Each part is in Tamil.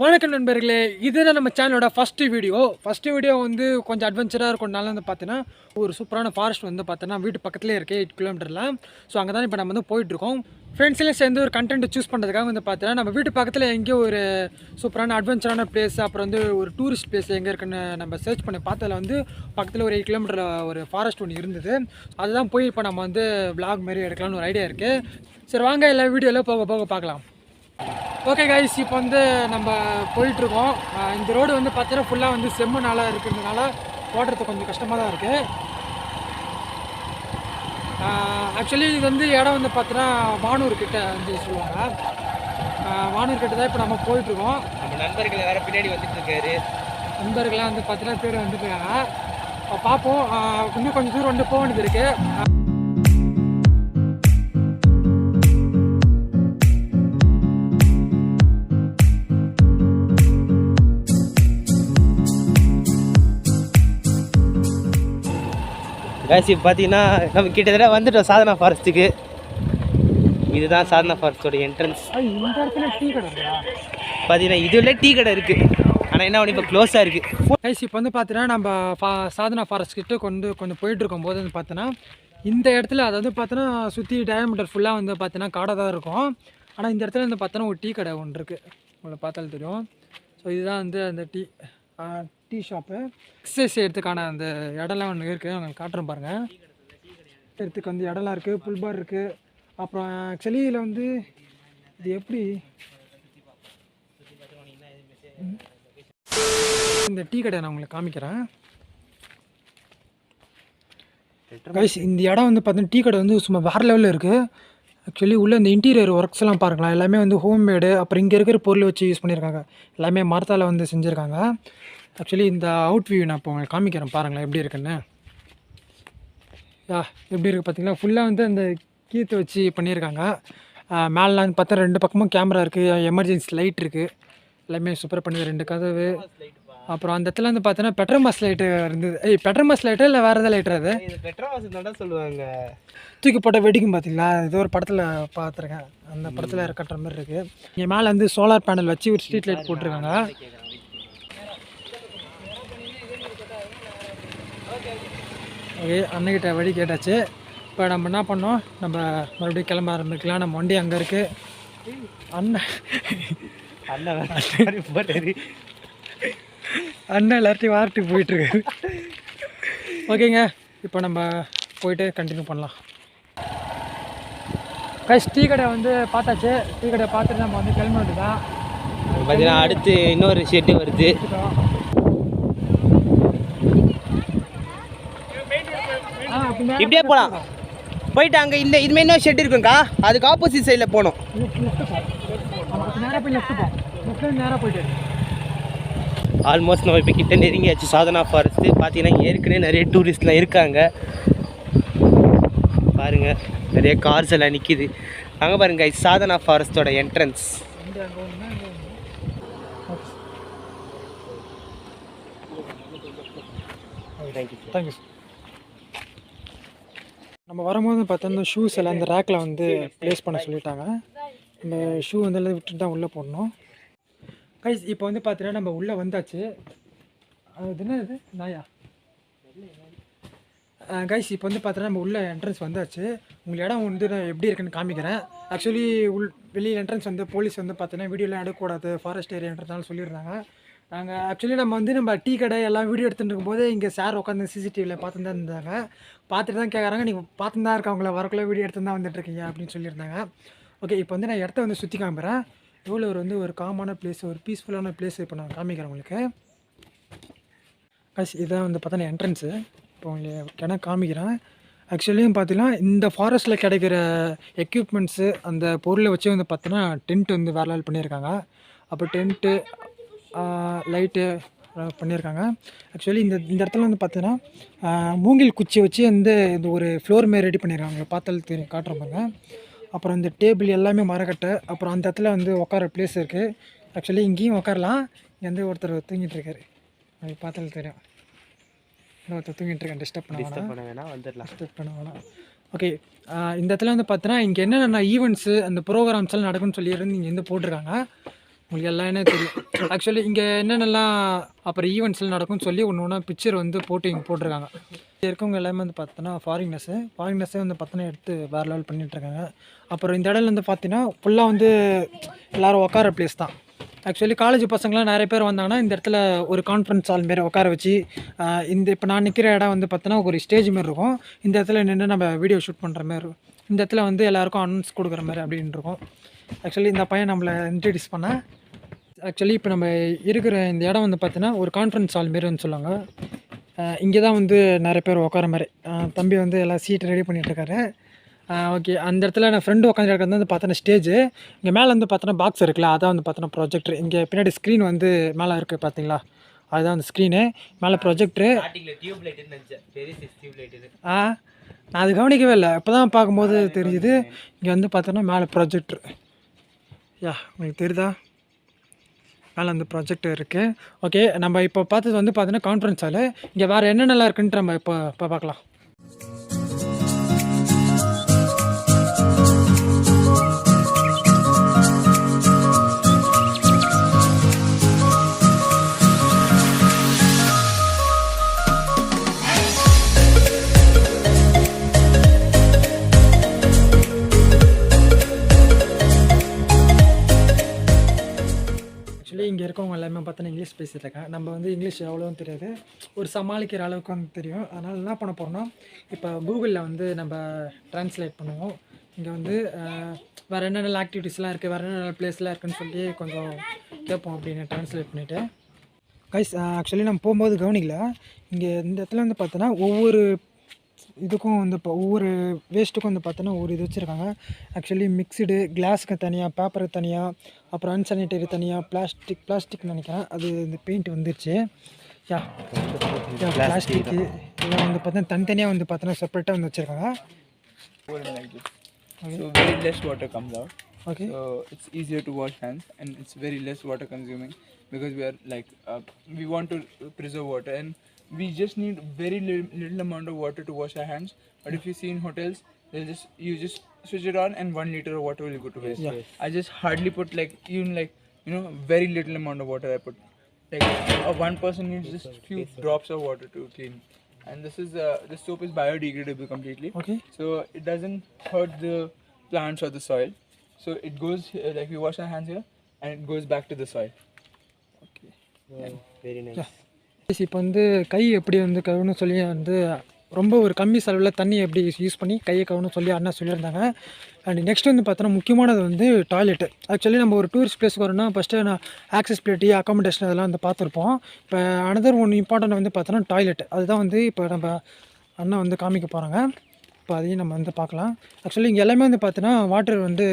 வணக்கம் நண்பர்களே, இதுதான் நம்ம சேனலோட ஃபஸ்ட்டு வீடியோ வந்து கொஞ்சம் அட்வென்ச்சராக இருக்கும்னால வந்து பார்த்தீங்கன்னா ஒரு சூப்பரான ஃபாரஸ்ட் வந்து பார்த்தீங்கன்னா வீட்டு பக்கத்துலேயே இருக்குது 8 கிலோமீட்டரில். ஸோ அங்கே தான் இப்போ நம்ம வந்து போயிட்டுருக்கோம். ஃப்ரெண்ட்ஸ்லேயும் சேர்ந்து ஒரு கண்டென்ட் சூஸ் பண்ணுறதுக்காக வந்து பார்த்தீங்கன்னா நம்ம வீட்டு பக்கத்தில் எங்கேயோ ஒரு சூப்பரான அட்வென்ச்சரான பிளேஸ், அப்புறம் வந்து ஒரு டூரிஸ்ட் பிளேஸ் எங்கே இருக்குன்னு நம்ம சர்ச் பண்ணி பார்த்ததில் வந்து பக்கத்தில் ஒரு 8 கிலோமீட்டரில் ஒரு ஃபாரஸ்ட் ஒன்று இருந்தது. அதுதான் போய் இப்போ நம்ம வந்து விளாக் மாரி எடுக்கலாம்னு ஒரு ஐடியா இருக்குது. சரி வாங்க எல்லா வீடியோவில் போக போக பார்க்கலாம். ஓகே கைஸ், இப்போ வந்து நம்ம போயிட்டுருக்கோம். இந்த ரோடு வந்து பார்த்தீங்கன்னா ஃபுல்லாக வந்து செம்மனால இருக்கிறதுனால ஓடுறது கொஞ்சம் கஷ்டமாக தான் இருக்குது. ஆக்சுவலி இது வந்து இடம் வந்து பார்த்தீங்கன்னா வானூர் கிட்ட வந்து சொல்லுவாங்க. வானூர் கிட்ட தான் இப்போ நம்ம போயிட்டுருக்கோம். நம்ம நண்பர்கள் வேறு பின்னாடி வந்துட்டு இருக்காரு. நண்பர்கள்லாம் வந்து பார்த்தீங்கன்னா பேர் வந்துட்டு இருக்காங்க. பார்ப்போம். இன்னும் கொஞ்சம் தூரம் வந்து போக வேண்டியது இருக்குது. காசி பார்த்தீங்கன்னா நம்ம கிட்டத்தட்ட வந்துட்டோம் சாதனா ஃபாரஸ்ட்டுக்கு. இதுதான் சாதனா ஃபாரஸ்ட்டோட என்ட்ரன்ஸ். இந்த இடத்துல டீ கடை இருக்கா? பார்த்தீங்கன்னா இதுல டீ கடை இருக்குது, ஆனால் என்ன ஒன்று இப்போ க்ளோஸாக இருக்குது. கைஸ், இப்போ வந்து பார்த்தீங்கன்னா நம்ம சாதனா ஃபாரஸ்ட் கிட்ட கொஞ்சம் போயிட்டு இருக்கும் போது வந்து பார்த்தீங்கன்னா இந்த இடத்துல அதாவது பார்த்தீங்கன்னா சுற்றி டயமீட்டர் ஃபுல்லாக வந்து பார்த்தீங்கன்னா காடாக தான் இருக்கும். ஆனால் இந்த இடத்துல வந்து பார்த்தோன்னா ஒரு டீ கடை ஒன்று இருக்குது, உங்களை பார்த்தாலும் தெரியும். ஸோ இதுதான் வந்து அந்த டீ ஷாப்பு. எக்ஸசைஸ் எடுத்துக்கான அந்த இடம்லாம் ஒன்று இருக்குது, அவங்க காட்டுறேன் பாருங்கள். இடத்துக்கு வந்து இடம்லாம் இருக்குது, புல்பார் இருக்குது. அப்புறம் ஆக்சுவலி இதில் வந்து இது எப்படி இந்த டீ கடை நான் உங்களுக்கு காமிக்கிறேன். கைஸ், இந்த இடம் வந்து பார்த்தீங்கன்னா டீ கடை வந்து சும்மா வேறு லெவலில் இருக்குது. ஆக்சுவலி உள்ள இந்த இன்டீரியர் ஒர்க்ஸ் எல்லாம் பாருங்களா, எல்லாமே வந்து ஹோம்மேடு. அப்புறம் இங்கே இருக்கிற பொருள் வச்சு யூஸ் பண்ணியிருக்காங்க, எல்லாமே மரத்தால் வந்து செஞ்சுருக்காங்க. ஆக்சுவலி இந்த அவுட் வியூ நான் இப்போ உங்களுக்கு காமிக்கிறேன் பாருங்களேன் எப்படி இருக்குன்னு. எப்படி இருக்குது பார்த்தீங்களா, ஃபுல்லாக வந்து அந்த கீற்று வச்சு பண்ணியிருக்காங்க. மேலாம் வந்து பார்த்தா 2 பக்கமும் கேமரா இருக்குது, எமர்ஜென்சி லைட் இருக்குது, எல்லாமே சூப்பராக பண்ணிது. 2 கதவு. அப்புறம் அந்த இடத்துல வந்து பார்த்தீங்கன்னா பெட்ரோமாஸ் லைட்டு இருந்தது. பெட்ரோமாஸ் லைட்டு இல்லை வேறு எதாவது லைட்டு? அது பெட்ரோமாஸ் தான் சொல்லுவாங்க. தூக்கி போட்ட வெடிக்கும் பார்த்தீங்களா, இது ஒரு படத்தில் பார்த்துருக்கேன், அந்த படத்தில் கட்டுற மாதிரி இருக்குது. இங்கே மேலே வந்து சோலார் பேனல் வச்சு ஒரு ஸ்ட்ரீட் லைட் போட்டிருக்காங்க. ஓகே, அண்ணகிட்ட வழி கேட்டாச்சு. இப்போ நம்ம என்ன பண்ணோம், நம்ம மறுபடியும் கிளம்ப ஆரம்பிக்கலாம். நம்ம வண்டி அங்கே இருக்குது. அண்ணன் எல்லாத்தையும் வாரட்டுக்கு போயிட்டுருக்கு. ஓகேங்க, இப்போ நம்ம போயிட்டு கண்டினியூ பண்ணலாம். கைஸ், டீ கடை வந்து பார்த்தாச்சு. டீ கடை பார்த்துட்டு நம்ம வந்து கிளம்ப வேண்டியதான். பார்த்தீங்கன்னா அடுத்து இன்னொரு ஷெட்டு வருது. இப்படியே போகலாம். போயிட்டு அங்கே இந்த இதுமாரி இன்னொரு ஷெட் இருக்குங்கக்கா, அதுக்கு ஆப்போசிட் சைடில் போகணும். ஆல்மோஸ்ட் நம்ம இப்போ கிட்ட நெருங்கியாச்சு சாதனா ஃபாரஸ்ட்டு. பார்த்தீங்கன்னா ஏற்கனவே நிறைய டூரிஸ்ட்லாம் இருக்காங்க பாருங்கள், நிறைய கார்ஸ் எல்லாம் நிற்கிது. அங்கே பாருங்க சாதனா ஃபாரஸ்ட்டோட என்ட்ரன்ஸ். தேங்க்யூ. நம்ம வரும்போது பார்த்தோம்னா ஷூஸ் எல்லாம் இந்த ரேக்கில் வந்து ப்ளேஸ் பண்ண சொல்லிட்டாங்க. இந்த ஷூ வந்து எல்லாம் விட்டுட்டு தான் உள்ளே போடணும். கைஸ், இப்போ வந்து பார்த்தீங்கன்னா நம்ம உள்ளே வந்தாச்சு. அது என்ன இது நாயா? கைஸ், இப்போ வந்து பார்த்தீங்கன்னா நம்ம உள்ள என்ட்ரன்ஸ் வந்தாச்சு. உங்களுக்கு இடம் வந்து நான் எப்படி இருக்குன்னு காமிக்கிறேன். ஆக்சுவலி வெளியில் என்ட்ரன்ஸ் வந்து போலீஸ் வந்து பார்த்தீங்கன்னா வீடியோலாம் எடுக்கக்கூடாது, ஃபாரஸ்ட் ஏரியான்றதுனால சொல்லியிருந்தாங்க. நாங்கள் ஆக்சுவலி நம்ம டீ கடை எல்லாம் வீடியோ எடுத்துகிட்டு இருக்கும்போது இங்கே சார் உட்காந்து சிசிடிவியில் பார்த்து தான் இருந்தாங்க. பார்த்துட்டு தான் கேட்குறாங்க, நீங்கள் பார்த்து தான் இருக்கவங்கள வரக்குள்ளே வீடியோ எடுத்து தான் வந்துட்டுருக்கீங்க அப்படின்னு சொல்லியிருந்தாங்க. ஓகே, இப்போ வந்து நான் இடத்த வந்து சுற்றி காமிக்கிறேன். எவ்வளோ வந்து ஒரு காமான பிளேஸ், ஒரு பீஸ்ஃபுல்லான பிளேஸ் இப்போ நான் காமிக்கிறேன் உங்களுக்கு. கைஸ், இதான் வந்து பார்த்தோன்னா என்ட்ரன்ஸு. இப்போ உங்களுக்கு எனக்கு காமிக்கிறேன். ஆக்சுவலியும் பார்த்தீங்கன்னா இந்த ஃபாரஸ்ட்டில் கிடைக்கிற எக்யூப்மெண்ட்ஸு அந்த பொருளை வச்சு வந்து பார்த்தீங்கன்னா டென்ட் வந்து வேறு லெவல் பண்ணியிருக்காங்க. அப்போ டென்ட்டு லைட்டு பண்ணியிருக்காங்க. ஆக்சுவலி இந்த இடத்துல வந்து பார்த்தீங்கன்னா மூங்கில் குச்சி வச்சு வந்து இந்த ஒரு ஃப்ளோர் மாரி ரெடி பண்ணியிருக்காங்க, பார்த்தாலும் தெரியும், காட்டுற பாருங்க. அப்புறம் இந்த டேபிள் எல்லாமே மரக்கட்டை. அப்புறம் அந்த இடத்துல வந்து உட்கார பிளேஸ் இருக்குது. ஆக்சுவலி இங்கேயும் உட்காரலாம். இங்கே வந்து ஒருத்தர் தூங்கிட்டு இருக்காரு, அது பார்த்தாலும் தெரியும். ஒருத்தர் தூங்கிட்டு இருக்கேன், டிஸ்டர்ப் பண்ண வேணாம். ஓகே, இந்த இடத்துல வந்து பார்த்தீங்கன்னா இங்கே என்னென்ன ஈவெண்ட்ஸு அந்த ப்ரோக்ராம்ஸ் எல்லாம் நடக்கும்னு சொல்லியிருந்து இங்கே வந்து போட்டிருக்காங்க. உங்களுக்கு எல்லாம் என்ன தெரியும். ஆக்சுவலி இங்கே என்னென்னலாம் அப்புறம் ஈவெண்ட்ஸ்லாம் நடக்கும்னு சொல்லி ஒன்று ஒன்றா பிக்சர் வந்து போட்டு இங்கே போட்டிருக்காங்க. இங்கே இருக்கவங்க எல்லாமே வந்து பார்த்தோன்னா ஃபாரினர்ஸே வந்து பார்த்தோன்னா எடுத்து வேறு லெவல் பண்ணிகிட்ருக்காங்க. அப்புறம் இந்த இடையில வந்து பார்த்தீங்கன்னா ஃபுல்லாக வந்து எல்லோரும் உட்கார பிளேஸ் தான். ஆக்சுவலி காலேஜ் பசங்களாம் நிறைய பேர் வந்தாங்கன்னா இந்த இடத்துல ஒரு கான்ஃபரன்ஸ் ஹால் மாரி உட்கார வச்சு இந்த இப்போ நான் நிற்கிற இடம் வந்து பார்த்தோன்னா ஒரு ஸ்டேஜ் மாரி இருக்கும். இந்த இடத்துல நின்று நம்ம வீடியோ ஷூட் பண்ணுற மாதிரி இருக்கும். இந்த இடத்துல வந்து எல்லாேருக்கும் அனௌன்ஸ் கொடுக்குற மாதிரி அப்படின்னு இருக்கும். ஆக்சுவலி இந்த பையன் நம்மளை இன்ட்ரடியூஸ் பண்ணேன். ஆக்சுவலி இப்போ நம்ம இருக்கிற இந்த இடம் வந்து பார்த்தீங்கன்னா ஒரு கான்ஃபரன்ஸ் ஹால் மாரி வந்து சொல்லுவாங்க. இங்கே தான் வந்து நிறைய பேர் உட்கார மாதிரி. தம்பி வந்து எல்லாம் சீட் ரெடி பண்ணிகிட்ருக்காரு. ஓகே, அந்த இடத்துல நான் ஃப்ரெண்டு உட்காந்துருக்கிறது வந்து பார்த்தோன்னா ஸ்டேஜு. இங்கே மேலே வந்து பார்த்தோன்னா பாக்ஸ் இருக்குல்ல, அதான் வந்து பார்த்தோன்னா ப்ரொஜெக்டர். இங்கே பின்னாடி ஸ்க்ரீன் வந்து மேலே இருக்குது பார்த்தீங்களா, அதுதான் அந்த ஸ்க்ரீனு. மேலே ப்ரொஜெக்டரு. நான் அது கவனிக்கவே இல்லை, இப்போ தான் பார்க்கும்போது தெரியுது. இங்கே வந்து பார்த்தோன்னா மேலே ப்ரொஜெக்டர். உங்களுக்கு தெரியுதா, மேலே அந்த ப்ரொஜெக்டர் இருக்குது. ஓகே, நம்ம இப்போ பார்த்தது வந்து பார்த்தோன்னா கான்ஃபரன்ஸ் ஹாலு. இங்கே வேறு என்னென்னலாம் இருக்குன்ட்டு நம்ம இப்போ பார்க்கலாம். இங்கே இருக்கவங்க எல்லாமே பார்த்தோன்னா இங்கிலீஷ் பேசிகிட்டு இருக்காங்க. நம்ம வந்து இங்கிலீஷ் எவ்வளோவும் தெரியாது, ஒரு சமாளிக்கிற அளவுக்கு வந்து தெரியும். அதனால் என்ன பண்ண போகிறோம்னா, இப்போ கூகுளில் வந்து நம்ம ட்ரான்ஸ்லேட் பண்ணுவோம். இங்கே வந்து வேறு என்னென்ன ஆக்டிவிட்டீஸ்லாம் இருக்குது, வேறு என்னென்ன பிளேஸ்லாம் இருக்குதுன்னு சொல்லி கொஞ்சம் கேட்போம் அப்படின்னு ட்ரான்ஸ்லேட் பண்ணிவிட்டு. கைஸ், ஆக்சுவலி நம்ம போகும்போது கவனிக்கல, இங்கே இந்த இடத்துல வந்து பார்த்தோன்னா ஒவ்வொரு இதுக்கும் வந்து இப்போ ஒவ்வொரு வேஸ்ட்டுக்கும் வந்து பார்த்தோன்னா ஒரு இது வச்சுருக்காங்க. ஆக்சுவலி மிக்சடு, கிளாஸுக்கு தனியாக, பேப்பருக்கு தனியாக, அப்புறம் அன்சானிட்டரி தனியாக, பிளாஸ்டிக்னு நினைக்கிறேன். அது இந்த பெயிண்ட் வந்துருச்சு. பிளாஸ்டிக்கு இதெல்லாம் வந்து பார்த்தா தனித்தனியாக வந்து பார்த்தோன்னா செப்பரேட்டாக வந்து வச்சுருக்காங்க. So very less water comes out. Okay. So it's easier to wash hands and it's very less water consuming because we are like we want to preserve water and we just need very little amount of water to wash our hands. But if you see in hotels, you just switch it on and 1 liter of water will go to waste. Yeah. I just hardly put very little amount of water I put. Like one person needs just few drops of water to clean. And this soap is biodegradable completely. Okay. So it doesn't hurt the plants or the soil. So it goes like we wash our hands here and it goes back to the soil. Okay. Yeah. Very nice. இப்போ வந்து கை எப்படி வந்து கழுவணும்னு சொல்லி வந்து ரொம்ப ஒரு கம்மி செலவில் தண்ணி எப்படி யூஸ் பண்ணி கையை கழுவணும்னு சொல்லி அண்ணா சொல்லியிருந்தாங்க. அண்ட் நெக்ஸ்ட் வந்து பார்த்தோன்னா முக்கியமானது வந்து டாய்லெட்டு. ஆக்சுவலி நம்ம ஒரு டூரிஸ்ட் பிளேஸ்க்கு வரோம்னா ஃபஸ்ட்டு நான் ஆக்சஸ்பிலிட்டி, அக்காமடேஷன் அதெல்லாம் வந்து பார்த்துருப்போம். இப்போ அனதர் ஒன்று இம்பார்ட்டண்ட் வந்து பார்த்தோன்னா டாய்லெட். அதுதான் வந்து இப்போ நம்ம அண்ணா வந்து காமிக்க போகிறாங்க. இப்போ அதையும் நம்ம வந்து பார்க்கலாம். ஆக்சுவலி இங்கே எல்லாமே வந்து பார்த்தோன்னா வாட்டர் வந்து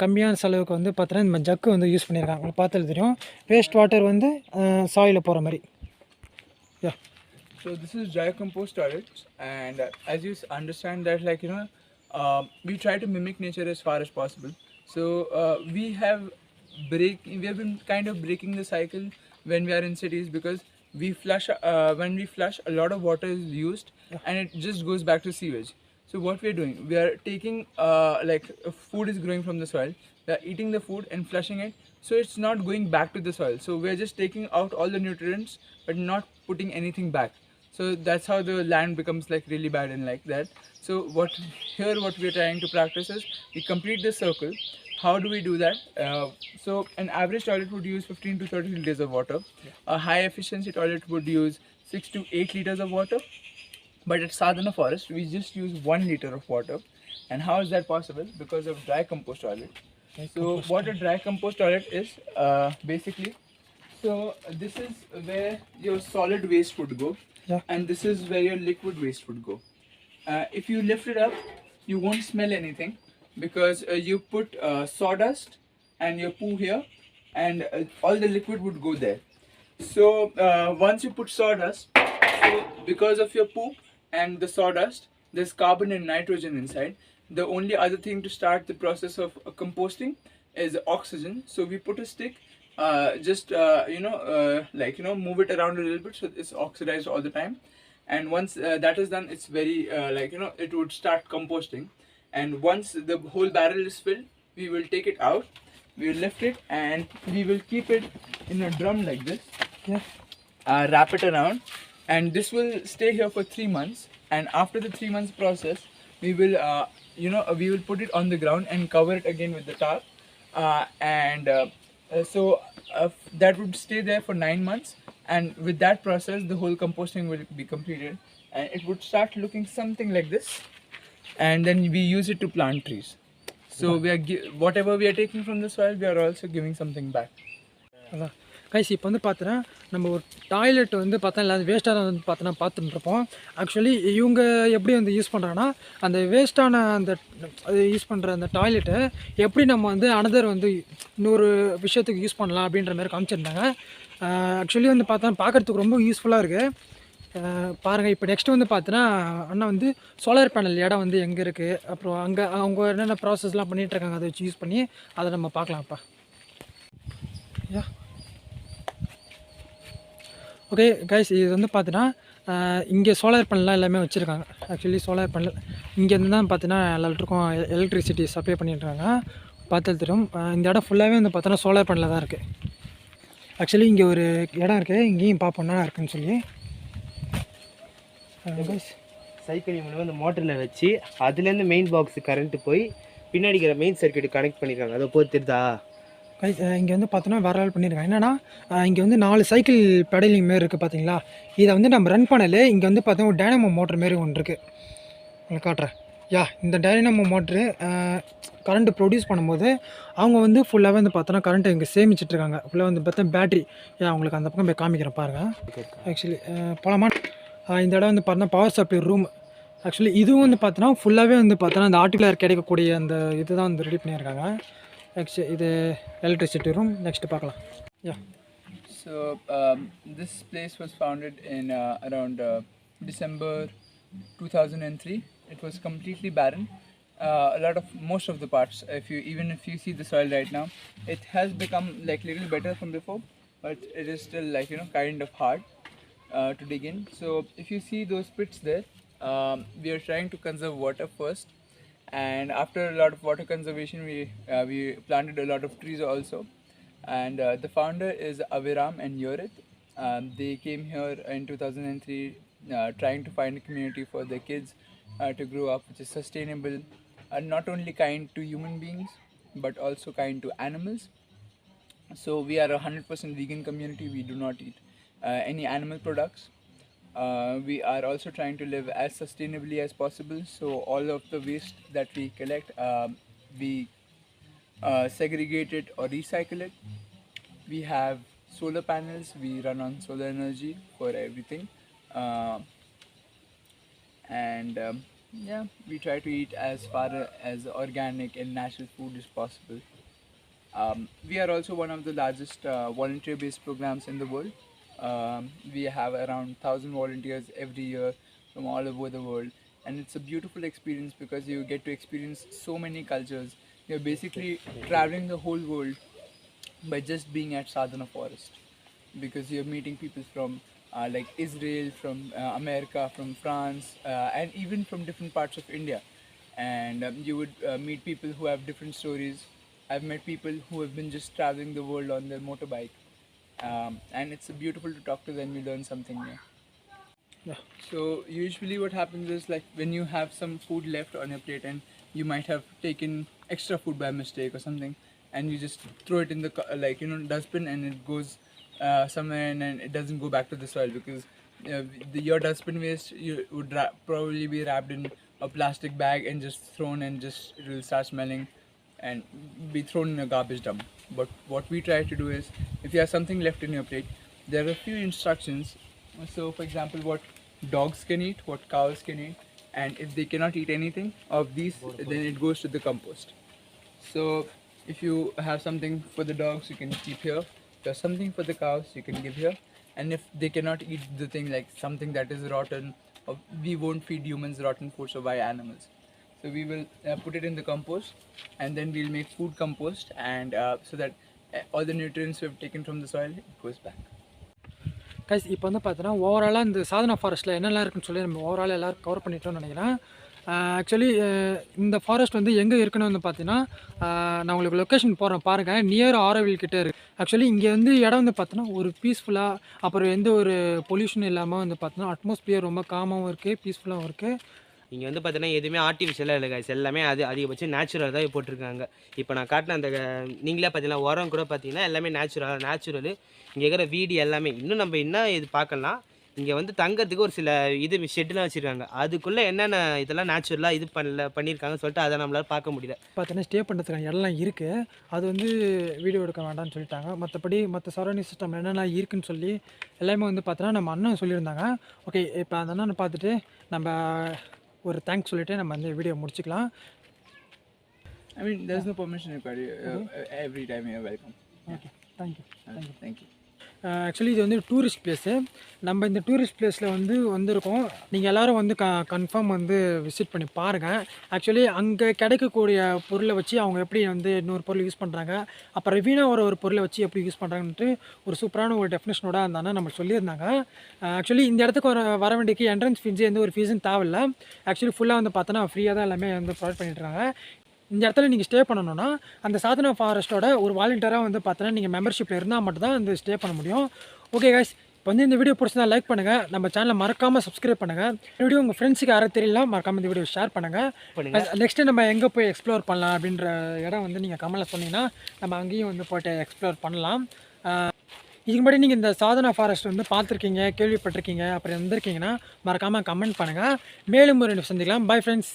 கம்மியான செலவுக்கு வந்து பார்த்தோன்னா இந்த ஜக்கு வந்து யூஸ் பண்ணியிருக்காங்க. உங்களுக்கு பார்த்தாலே தெரியும். வேஸ்ட் வாட்டர் வந்து சாயிலில் போகிற மாதிரி. So this is dry compost toilets, and as you understand that, we try to mimic nature as far as possible. So we have been kind of breaking the cycle when we are in cities because when we flush a lot of water is used and it just goes back to sewage. So what we are doing, we are taking food is growing from the soil, we are eating the food and flushing it, so it's not going back to the soil. So we are just taking out all the nutrients but not putting anything back. So that's how the land becomes really bad and like that. So what we are trying to practice is we complete this circle. How do we do that? So an average toilet would use 15 to 30 liters of water. A high efficiency toilet would use 6 to 8 liters of water. But at Sadhana forest, we just use 1 liter of water. And how is that possible? Because of dry compost toilet. What a dry compost toilet is, basically, so this is where your solid waste would go. Yeah. And this is where your liquid waste would go. If you lift it up, you won't smell anything because you put sawdust and your poo here, and all the liquid would go there. So once you put sawdust, so because of your poop and the sawdust, there's carbon and nitrogen inside. The only other thing to start the process of composting is oxygen. So we put a stick. Move it around a little bit so it's oxidized all the time, and once that is done, it's very it would start composting. And once the whole barrel is filled, we will take it out we will lift it and we will keep it in a drum like this. Yeah. Wrap it around, and this will stay here for 3 months. And after the 3 months process, we will, we will put it on the ground and cover it again with the tarp. That would stay there for 9 months. And with that process, the whole composting will be completed, and it would start looking something like this. And then we use it to plant trees. So we are whatever we are taking from the soil, we are also giving something back. அதான் கைஸ் இப்போ வந்து பார்த்தோன்னா நம்ம ஒரு டாய்லெட் வந்து பார்த்தா இல்லை வேஸ்ட்டாக வந்து பார்த்தோன்னா பார்த்துட்டுருப்போம். ஆக்சுவலி இவங்க எப்படி வந்து யூஸ் பண்ணுறாங்கன்னா அந்த வேஸ்ட்டான அந்த அது யூஸ் பண்ணுற அந்த டாய்லெட்டை எப்படி நம்ம வந்து அனதர் வந்து இன்னொரு விஷயத்துக்கு யூஸ் பண்ணலாம் அப்படின்ற மாதிரி காமிச்சிருந்தாங்க. ஆக்சுவலி வந்து பார்த்தா பார்க்குறதுக்கு ரொம்ப யூஸ்ஃபுல்லாக இருக்குது. பாருங்கள், இப்போ நெக்ஸ்ட்டு வந்து பார்த்தோன்னா அண்ணா வந்து சோலார் பேனல் இடம் வந்து எங்கே இருக்குது, அப்புறம் அங்கே அவங்க என்னென்ன ப்ராசஸ்லாம் பண்ணிகிட்ருக்காங்க அதை வச்சு யூஸ் பண்ணி அதை நம்ம பார்க்கலாம்ப்பா. யா ஓகே கைஸ், இது வந்து பார்த்தீங்கன்னா இங்கே சோலார் பேனல்லாம் எல்லாமே வச்சுருக்காங்க. ஆக்சுவலி சோலார் பேனல் இங்கேருந்து தான் பார்த்தீங்கன்னா எல்லாத்துக்கும் எலக்ட்ரிசிட்டி சப்ளை பண்ணிட்டுருக்காங்க. பார்த்தால் தெரியும், இந்த இடம் ஃபுல்லாகவே வந்து பார்த்தோன்னா சோலார் பேனலில் தான் இருக்குது. ஆக்சுவலி இங்கே ஒரு இடம் இருக்குது, இங்கேயும் பார்ப்போம்னா இருக்குன்னு சொல்லி சைக்கிள் மூலமாக அந்த மோட்டரில் வச்சு அதுலேருந்து மெயின் பாக்ஸு கரண்ட்டு போய் பின்னாடி இருக்கிற மெயின் சர்க்கியூட் கனெக்ட் பண்ணியிருக்காங்க. அதை போய் தெரியுதா கைஸ், இங்கே வந்து பார்த்தோன்னா வேறு லெவல் பண்ணியிருக்காங்க. என்னென்னா இங்கே வந்து 4 சைக்கிள் பெடலிங் மாரி இருக்குது பார்த்தீங்களா. இதை வந்து நம்ம ரன் பண்ணல, இங்கே வந்து பார்த்தோன்னா ஒரு டைனமோ மோட்டர் மாரி ஒன்று இருக்குது. உங்களுக்கு காட்டுறேன். இந்த டைனமோ மோட்ரு கரண்ட்டு ப்ரொடியூஸ் பண்ணும்போது அவங்க வந்து ஃபுல்லாகவே வந்து பார்த்தோன்னா கரண்ட்டை இங்கே சேமிச்சிட்ருக்காங்க. ஃபுல்லாக வந்து பார்த்தா பேட்ரி. உங்களுக்கு அந்த பக்கம் போய் காமிக்கிறேன் பாருங்கள். ஆக்சுவலி போகலாமா? இந்த இடம் வந்து பார்த்தோன்னா பவர் சப்ளை ரூம். ஆக்சுவலி இதுவும் வந்து பார்த்தோன்னா ஃபுல்லாகவே வந்து பார்த்தோன்னா அந்த ஆர்டிகுலர் கிடைக்கக்கூடிய அந்த இது தான் வந்து ரெடி பண்ணியிருக்காங்க. நெக்ஸ்ட் இது எலக்ட்ரிசிட்டி ரூம். நெக்ஸ்ட் பார்க்கலாம். So this place was founded in around December 2003. It was completely barren. Most of the parts, even if you see the soil right now, it has become like little better from before, but it is still like kind of hard to dig in. So if you see those pits there, we are trying to conserve water first. And after a lot of water conservation, we planted a lot of trees also. And the founder is Aviram and Yorit. They came here in 2003 trying to find a community for their kids to grow up, which is sustainable and not only kind to human beings but also kind to animals. So we are a 100% vegan community. We do not eat any animal products. We are also trying to live as sustainably as possible. So all of the waste that we collect, we segregate it or recycle it. We have solar panels. We run on solar energy for everything. We try to eat as far as organic and natural food as possible. We are also one of the largest volunteer-based programs in the world. We have around 1,000 volunteers every year from all over the world, and it's a beautiful experience because you get to experience so many cultures. You're basically traveling the whole world by just being at Sadhana forest, because you're meeting people from like Israel, from America, from France, and even from different parts of India. And you would meet people who have different stories. I've met people who have been just traveling the world on their motorbike. And it's beautiful to talk to them. You learn something new. So usually what happens is, like, when you have some food left on your plate and you might have taken extra food by mistake or something, and you just throw it in the dustbin, and it goes somewhere and it doesn't go back to the soil, because your dustbin waste would probably be wrapped in a plastic bag and just thrown, and just it will start smelling and be thrown in a garbage dump. But what we try to do is, if you have something left in your plate, there are a few instructions. So for example, what dogs can eat, what cows can eat, and if they cannot eat anything of these, then it goes to the compost. So if you have something for the dogs, you can keep here. If you have something for the cows, you can give here. And if they cannot eat the thing, like something that is rotten, or we won't feed humans rotten food, so why animals? So we will put it in the compost, and then we'll make food compost, and so that all the nutrients we have taken from the soil, it goes back. Guys, இப்போ வந்து பார்த்தோன்னா ஓவராலாக இந்த சாதனா ஃபாரஸ்ட்டில் என்னெல்லாம் இருக்குன்னு சொல்லி நம்ம ஓவராலாக எல்லோரும் கவர் பண்ணிட்டோம்னு நினைக்கிறேன். ஆக்சுவலி இந்த ஃபாரஸ்ட் வந்து எங்கே இருக்குன்னு வந்து பார்த்தீங்கன்னா நான் உங்களுக்கு லொக்கேஷன் போடுறேன் பாருங்கள், நியர் ஆரோவில் கிட்டே இருக்குது. ஆக்சுவலி இங்கே வந்து இடம் வந்து பார்த்தீங்கன்னா ஒரு பீஸ்ஃபுல்லாக, அப்புறம் எந்த ஒரு பொல்யூஷன் இல்லாமல் வந்து பார்த்தீங்கன்னா அட்மாஸ்பியர் ரொம்ப காமாகவும் இருக்குது, பீஸ்ஃபுல்லாகவும் இருக்குது. இங்கே வந்து பார்த்தீங்கன்னா எதுவுமே ஆர்டிஃபிஷியலாக இல்லை guys. எல்லாமே அதிகபட்சம் நேச்சுரல் தான் போட்டிருக்காங்க. இப்போ நான் காட்டின அந்த நீங்களே பார்த்தீங்கன்னா உரம் கூட பார்த்தீங்கன்னா எல்லாமே நேச்சுரலு. இங்கே இருக்கிற வீடு எல்லாமே இன்னும் நம்ம என்ன இது பார்க்கலாம், இங்கே வந்து தங்கறதுக்கு ஒரு சில இது ஷெட்டுலாம் வச்சுருக்காங்க. அதுக்குள்ளே என்னென்ன இதெல்லாம் நேச்சுரலாக இது பண்ணியிருக்காங்கன்னு சொல்லிட்டு அதை நம்மளால் பார்க்க முடியல. பார்த்தீங்கன்னா ஸ்டே பண்ணுறதுக்கான இடம்லாம் இருக்குது, அது வந்து வீடியோ எடுக்க வேண்டாம்னு சொல்லிட்டாங்க. மற்றபடி மற்ற சரௌண்டிங் சிஸ்டம் என்னென்ன இருக்குதுன்னு சொல்லி எல்லாமே வந்து பார்த்தோன்னா நம்ம அண்ணன் சொல்லியிருந்தாங்க. ஓகே, இப்போ அந்த அண்ணனை பார்த்துட்டு நம்ம ஒரு தேங்க்ஸ் சொல்லிவிட்டு நம்ம அந்த வீடியோ முடிச்சுக்கலாம். I mean, there's no permission required. Every time you're welcome. Okay, thank you. Thank you. Actually இது வந்து டூரிஸ்ட் பிளேஸு. நம்ம இந்த டூரிஸ்ட் பிளேஸில் வந்து வந்திருக்கோம். நீங்கள் எல்லோரும் வந்து கன்ஃபார்ம் வந்து விசிட் பண்ணி பாருங்கள். ஆக்சுவலி அங்கே கிடைக்கக்கூடிய பொருளை வச்சு அவங்க எப்படி வந்து இன்னொரு பொருள் யூஸ் பண்ணுறாங்க, அப்புறம் வீணாக ஒரு பொருளை வச்சு எப்படி யூஸ் பண்ணுறாங்கன்ட்டு ஒரு சூப்பரான ஒரு டெஃபினேஷனோட அந்த நம்ம சொல்லியிருந்தாங்க. ஆக்சுவலி இந்த இடத்துக்கு வர வேண்டியக்கு என்ட்ரன்ஸ் ஃபீஸு எந்த ஒரு ஃபீஸும் தேவையில்ல. ஆக்சுவலி ஃபுல்லாக வந்து பார்த்தோன்னா ஃப்ரீயாக தான் எல்லாமே வந்து ப்ரொவைட் பண்ணிட்டுருக்காங்க. இந்த இடத்துல நீங்கள் ஸ்டே பண்ணணுன்னா அந்த சாதனா ஃபாரஸ்ட்டோட ஒரு வாலண்டியராக வந்து பார்த்தோன்னா நீங்கள் மெம்பர்ஷிப்பில் இருந்தால் மட்டும்தான் வந்து ஸ்டே பண்ண முடியும். ஓகே கைஸ், இப்போ வந்து இந்த வீடியோ பிடிச்சதா லைக் பண்ணுங்கள், நம்ம சேனலை மறக்காமல் சப்ஸ்கிரைப் பண்ணுங்கள். வீடியோ உங்கள் ஃப்ரெண்ட்ஸுக்கு யாரும் தெரியல மறக்காமல் இந்த வீடியோ ஷேர் பண்ணுங்கள். நெக்ஸ்ட்டு நம்ம எங்கே போய் எக்ஸ்ப்ளோர் பண்ணலாம் அப்படின்ற இடம் வந்து நீங்கள் கமெண்ட்டில் சொன்னீங்கன்னா நம்ம அங்கேயும் வந்து போய்ட்டு எக்ஸ்ப்ளோர் பண்ணலாம். இதுக்கு முன்னாடி நீங்கள் இந்த சாதனா ஃபாரஸ்ட் வந்து பார்த்துருக்கீங்க, கேள்விப்பட்டிருக்கீங்க, அப்புறம் வந்திருக்கீங்கன்னா மறக்காமல் கமெண்ட் பண்ணுங்கள். மேலும் ஒரு சந்திக்கலாம். Bye friends.